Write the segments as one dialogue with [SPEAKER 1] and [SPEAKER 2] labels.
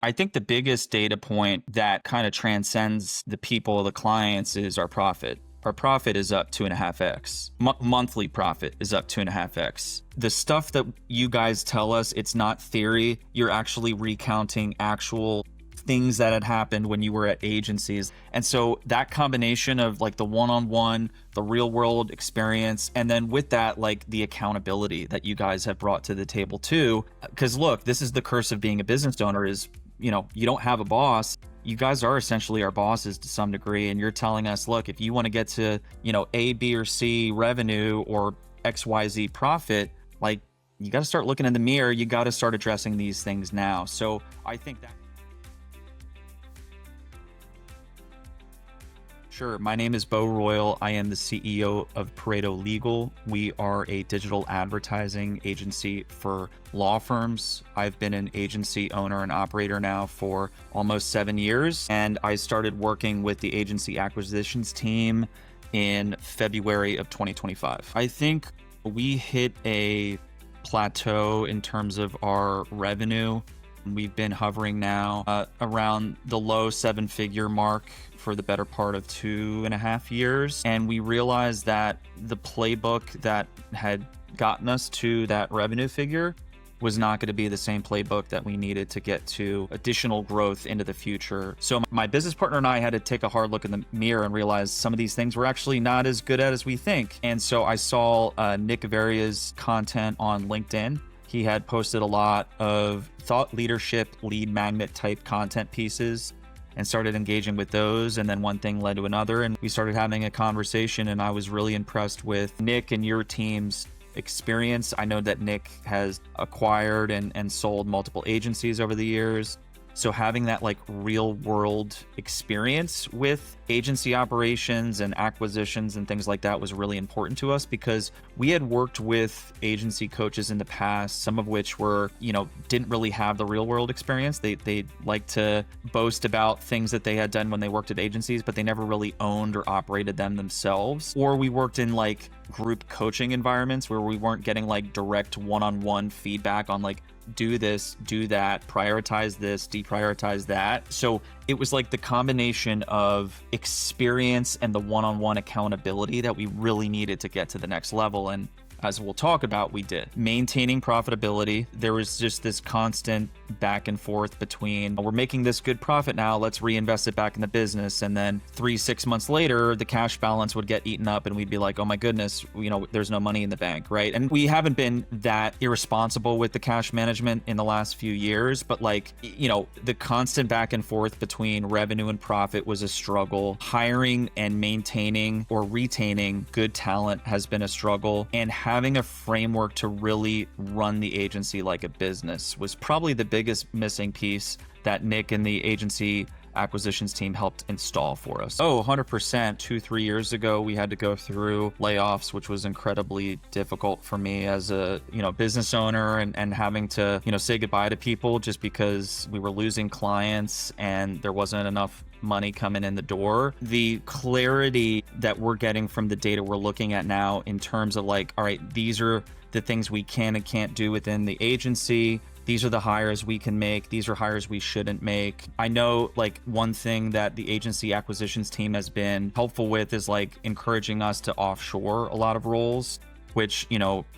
[SPEAKER 1] I think the biggest data point that kind of transcends the people, the clients, is our profit. Our profit is up 2.5x. Monthly profit is up 2.5x. The stuff that you guys tell us, it's not theory. You're actually recounting actual things that had happened when you were at agencies. And so that combination of like the one-on-one, the real world experience, and then with that, like the accountability that you guys have brought to the table too. Because look, this is the curse of being a business owner is, you don't have a boss. You guys are essentially our bosses to some degree. And you're telling us, look, if you want to get to, A, B, or C revenue or XYZ profit, like you got to start looking in the mirror. You got to start addressing these things now. So I think that. Sure. My name is Bo Royal. I am the CEO of Pareto Legal. We are a digital advertising agency for law firms. I've been an agency owner and operator now for almost 7 years, and I started working with the agency acquisitions team in February of 2025. I think we hit a plateau in terms of our revenue. We've been hovering now around the low 7-figure mark for the better part of 2.5 years. And we realized that the playbook that had gotten us to that revenue figure was not going to be the same playbook that we needed to get to additional growth into the future. So my business partner and I had to take a hard look in the mirror and realize some of these things were actually not as good at as we think. And so I saw Nick Averia's content on LinkedIn. He had posted a lot of thought leadership, lead magnet type content pieces and started engaging with those. And then one thing led to another, and we started having a conversation, and I was really impressed with Nick and your team's experience. I know that Nick has acquired and sold multiple agencies over the years. So having that like real world experience with agency operations and acquisitions and things like that was really important to us, because we had worked with agency coaches in the past, some of which were, didn't really have the real world experience. They like to boast about things that they had done when they worked at agencies, but they never really owned or operated them themselves. Or we worked in like group coaching environments where we weren't getting like direct one-on-one feedback on like, do this, do that, prioritize this, deprioritize that. So it was like the combination of experience and the one-on-one accountability that we really needed to get to the next level. And as we'll talk about, we did. Maintaining profitability, there was just this constant back and forth between, we're making this good profit now, let's reinvest it back in the business. And then 3-6 months later, the cash balance would get eaten up and we'd be like, oh my goodness, there's no money in the bank, right? And we haven't been that irresponsible with the cash management in the last few years, but the constant back and forth between revenue and profit was a struggle. Hiring and maintaining or retaining good talent has been a struggle. And having a framework to really run the agency like a business was probably the biggest missing piece that Nick and the agency acquisitions team helped install for us. 100%. 2-3 years ago, we had to go through layoffs, which was incredibly difficult for me as a business owner, and having to say goodbye to people just because we were losing clients and there wasn't enough money coming in the door. The clarity that we're getting from the data we're looking at now in terms of like, all right, these are the things we can and can't do within the agency. These are the hires we can make. These are hires we shouldn't make. I know like one thing that the agency acquisitions team has been helpful with is like encouraging us to offshore a lot of roles, which,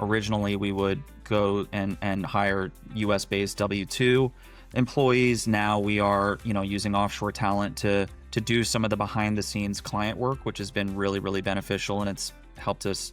[SPEAKER 1] originally we would go and hire US based W-2 employees. Now we are, using offshore talent to do some of the behind the scenes client work, which has been really, really beneficial. And it's helped us,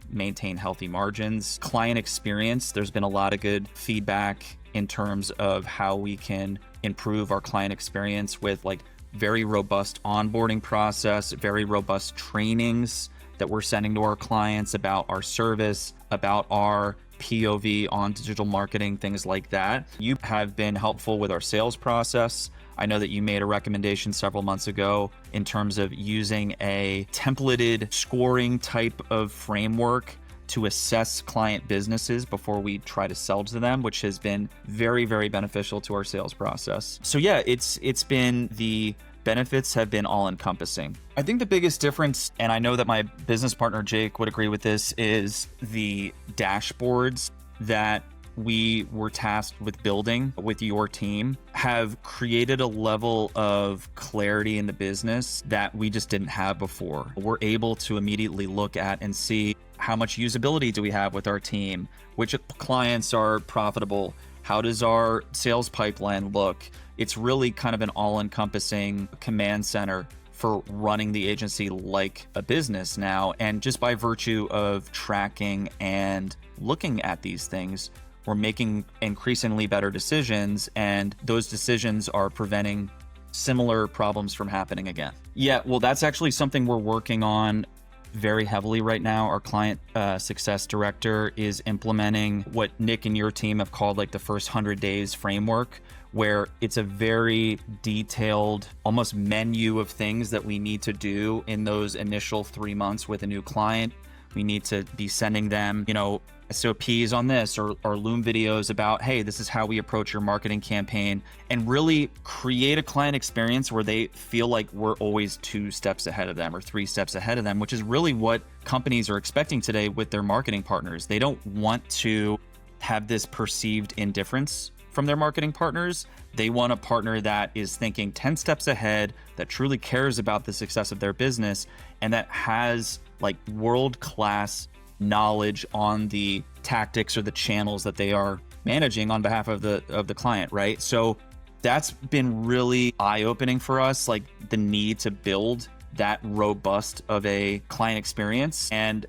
[SPEAKER 1] maintain healthy margins. Client experience, there's been a lot of good feedback in terms of how we can improve our client experience with like very robust onboarding process, very robust trainings that we're sending to our clients about our service, about our POV on digital marketing, things like that. You have been helpful with our sales process. I know that you made a recommendation several months ago in terms of using a templated scoring type of framework to assess client businesses before we try to sell to them, which has been very, very beneficial to our sales process. So yeah, it's been the benefits have been all encompassing. I think the biggest difference, and I know that my business partner Jake would agree with this, is the dashboards that we were tasked with building with your team have created a level of clarity in the business that we just didn't have before. We're able to immediately look at and see how much usability do we have with our team, which clients are profitable, how does our sales pipeline look. It's really kind of an all-encompassing command center for running the agency like a business now. And just by virtue of tracking and looking at these things, we're making increasingly better decisions, and those decisions are preventing similar problems from happening again. Yeah, well, that's actually something we're working on very heavily right now. Our client success director is implementing what Nick and your team have called like the first 100 days framework, where it's a very detailed, almost menu of things that we need to do in those initial 3 months with a new client. We need to be sending them, SOPs on this or Loom videos about, hey, this is how we approach your marketing campaign, and really create a client experience where they feel like we're always 2 steps ahead of them or 3 steps ahead of them, which is really what companies are expecting today with their marketing partners. They don't want to have this perceived indifference from their marketing partners. They want a partner that is thinking 10 steps ahead, that truly cares about the success of their business, and that has like world-class knowledge on the tactics or the channels that they are managing on behalf of the client, right? So that's been really eye-opening for us, like the need to build that robust of a client experience. And,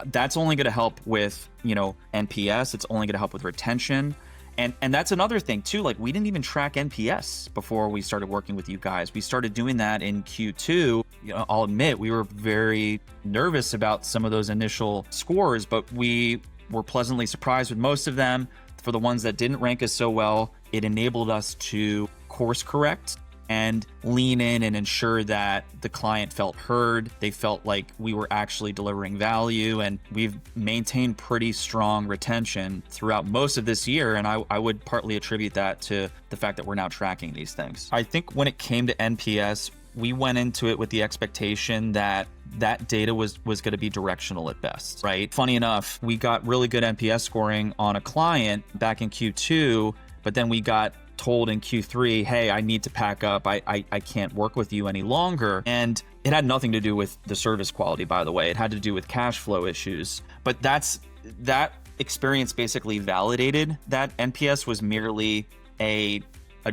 [SPEAKER 1] that's only going to help with, NPS. It's only going to help with retention. And that's another thing too, like we didn't even track NPS before we started working with you guys. We started doing that in Q2. I'll admit we were very nervous about some of those initial scores, but we were pleasantly surprised with most of them. For the ones that didn't rank us so well, it enabled us to course correct and lean in and ensure that the client felt heard. They felt like we were actually delivering value, and we've maintained pretty strong retention throughout most of this year. And I would partly attribute that to the fact that we're now tracking these things. I think when it came to NPS, we went into it with the expectation that that data was going to be directional at best, right? Funny enough, we got really good NPS scoring on a client back in Q2, but then we got told in Q3, hey, I need to pack up. I can't work with you any longer. And it had nothing to do with the service quality, by the way. It had to do with cash flow issues. But that experience basically validated that NPS was merely a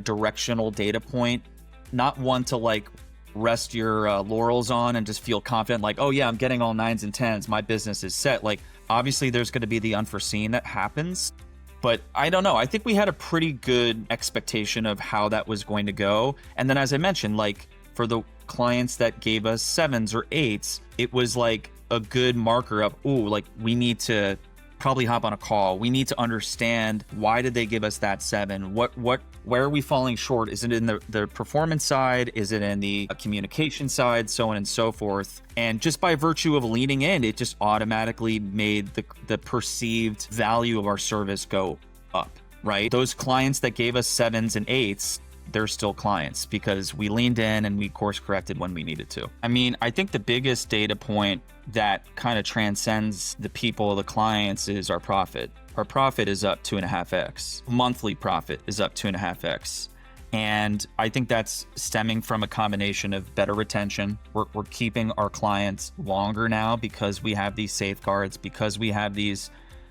[SPEAKER 1] directional data point, not one to like rest your laurels on and just feel confident like, oh yeah, I'm getting all 9s and 10s. My business is set. Like, obviously there's going to be the unforeseen that happens. But I don't know. I think we had a pretty good expectation of how that was going to go. And then, as I mentioned, like for the clients that gave us 7s or 8s, it was like a good marker of, ooh, like we need to probably hop on a call. We need to understand, why did they give us that 7? Where are we falling short? Is it in the performance side? Is it in the communication side? So on and so forth. And just by virtue of leaning in, it just automatically made the perceived value of our service go up, right? Those clients that gave us 7s and 8s, they're still clients because we leaned in and we course corrected when we needed to. I mean, I think the biggest data point that kind of transcends the people, the clients, is our profit. Our profit is up 2.5x. Monthly profit is up 2.5x. And I think that's stemming from a combination of better retention. We're keeping our clients longer now because we have these safeguards, because we have these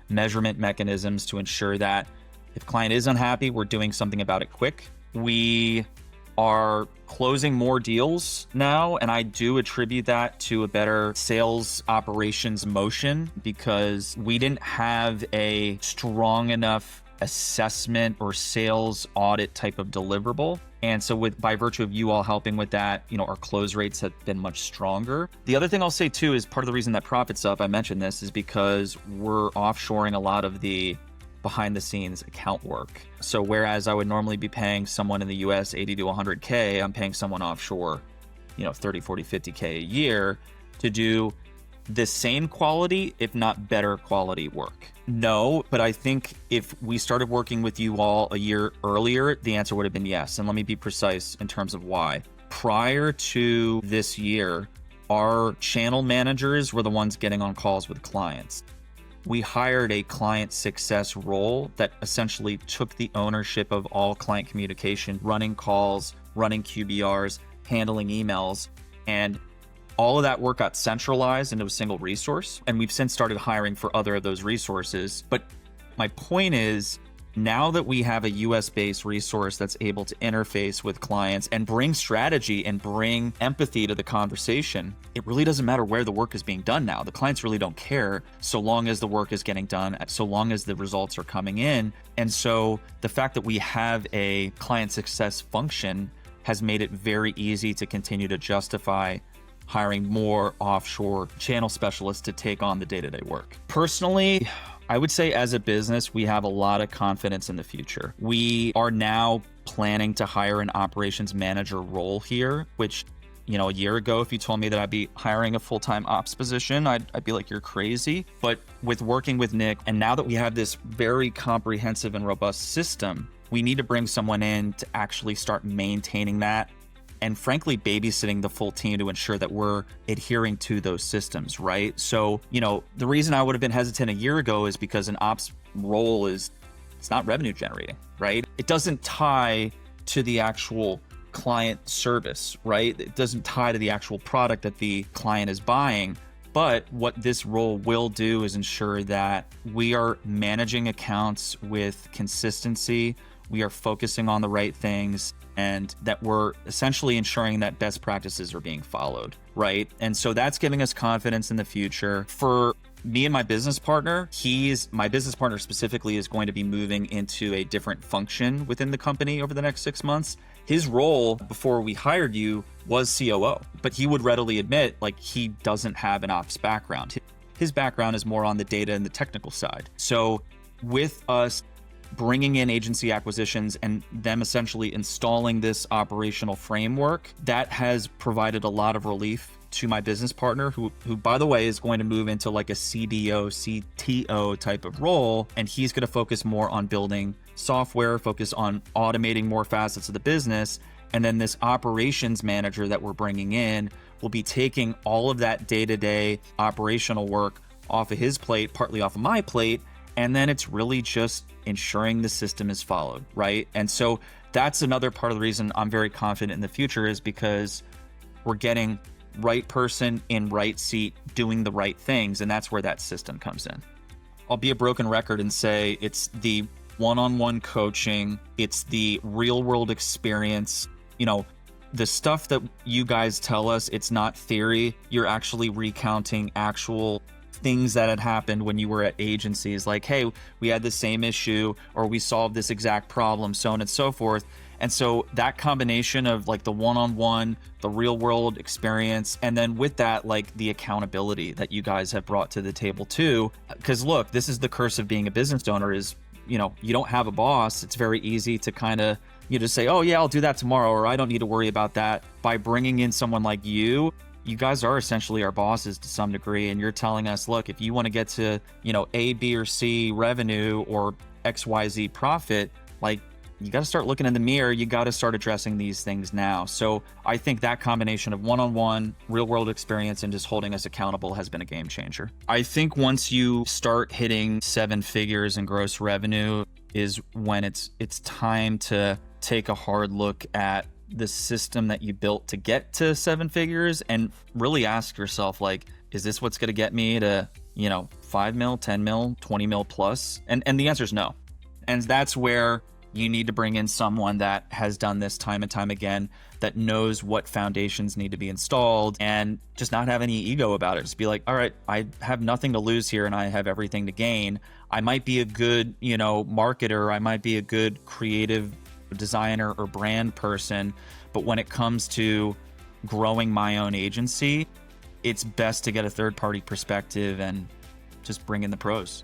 [SPEAKER 1] measurement mechanisms to ensure that if client is unhappy, we're doing something about it quick. We are closing more deals now, and I do attribute that to a better sales operations motion because we didn't have a strong enough assessment or sales audit type of deliverable. And so by virtue of you all helping with that, our close rates have been much stronger. The other thing I'll say too is part of the reason that profit's up, I mentioned this, is because we're offshoring a lot of the behind the scenes account work. So whereas I would normally be paying someone in the US 80 to 100K, I'm paying someone offshore, 30, 40, 50K a year to do the same quality, if not better quality work. No, but I think if we started working with you all a year earlier, the answer would have been yes. And let me be precise in terms of why. Prior to this year, our channel managers were the ones getting on calls with clients. we hired a client success role that essentially took the ownership of all client communication, running calls, running QBRs, handling emails, and all of that work got centralized into a single resource. And we've since started hiring for other of those resources. But my point is, now that we have a US-based resource that's able to interface with clients and bring strategy and bring empathy to the conversation, it really doesn't matter where the work is being done now. The clients really don't care so long as the work is getting done, so long as the results are coming in. And so the fact that we have a client success function has made it very easy to continue to justify hiring more offshore channel specialists to take on the day-to-day work. Personally, I would say as a business, we have a lot of confidence in the future. We are now planning to hire an operations manager role here, which, a year ago, if you told me that I'd be hiring a full-time ops position, I'd be like, you're crazy. But with working with Nick, and now that we have this very comprehensive and robust system, we need to bring someone in to actually start maintaining that and frankly, babysitting the full team to ensure that we're adhering to those systems, right? So, the reason I would have been hesitant a year ago is because an ops role it's not revenue generating, right? It doesn't tie to the actual client service, right? It doesn't tie to the actual product that the client is buying. But what this role will do is ensure that we are managing accounts with consistency, we are focusing on the right things, and that we're essentially ensuring that best practices are being followed, right? And so that's giving us confidence in the future. For me and my business partner, my business partner specifically is going to be moving into a different function within the company over the next 6 months. His role before we hired you was COO, but he would readily admit, he doesn't have an ops background. His background is more on the data and the technical side. So with us bringing in agency acquisitions and them essentially installing this operational framework, that has provided a lot of relief to my business partner, who by the way, is going to move into like a CDO, CTO type of role. And he's going to focus more on building software, focus on automating more facets of the business. And then this operations manager that we're bringing in will be taking all of that day-to-day operational work off of his plate, partly off of my plate. And then it's really just ensuring the system is followed, right? And so that's another part of the reason I'm very confident in the future, is because we're getting right person in right seat doing the right things. And that's where that system comes in. I'll be a broken record and say it's the one-on-one coaching. It's the real world experience. The stuff that you guys tell us, it's not theory. You're actually recounting actual things that had happened when you were at agencies, like, hey, we had the same issue, or we solved this exact problem, so on and so forth. And so that combination of like the one-on-one, the real world experience, and then with that, like the accountability that you guys have brought to the table too. Because look, this is the curse of being a business owner is, you don't have a boss. It's very easy to kind of, just say, oh yeah, I'll do that tomorrow, or I don't need to worry about that. By bringing in someone like you guys are essentially our bosses to some degree, and you're telling us, look, if you want to get to, A, B, or C revenue or XYZ profit, like you got to start looking in the mirror. You got to start addressing these things now. So I think that combination of one-on-one, real world experience, and just holding us accountable has been a game changer. I think once you start hitting 7 figures in gross revenue is when it's time to take a hard look at the system that you built to get to 7 figures and really ask yourself, like, is this what's going to get me to, 5 mil, 10 mil, 20 mil plus? And the answer is no. And that's where you need to bring in someone that has done this time and time again, that knows what foundations need to be installed, and just not have any ego about it. Just be like, all right, I have nothing to lose here and I have everything to gain. I might be a good, marketer. I might be a good creative designer or brand person, but when it comes to growing my own agency, it's best to get a third-party perspective and just bring in the pros.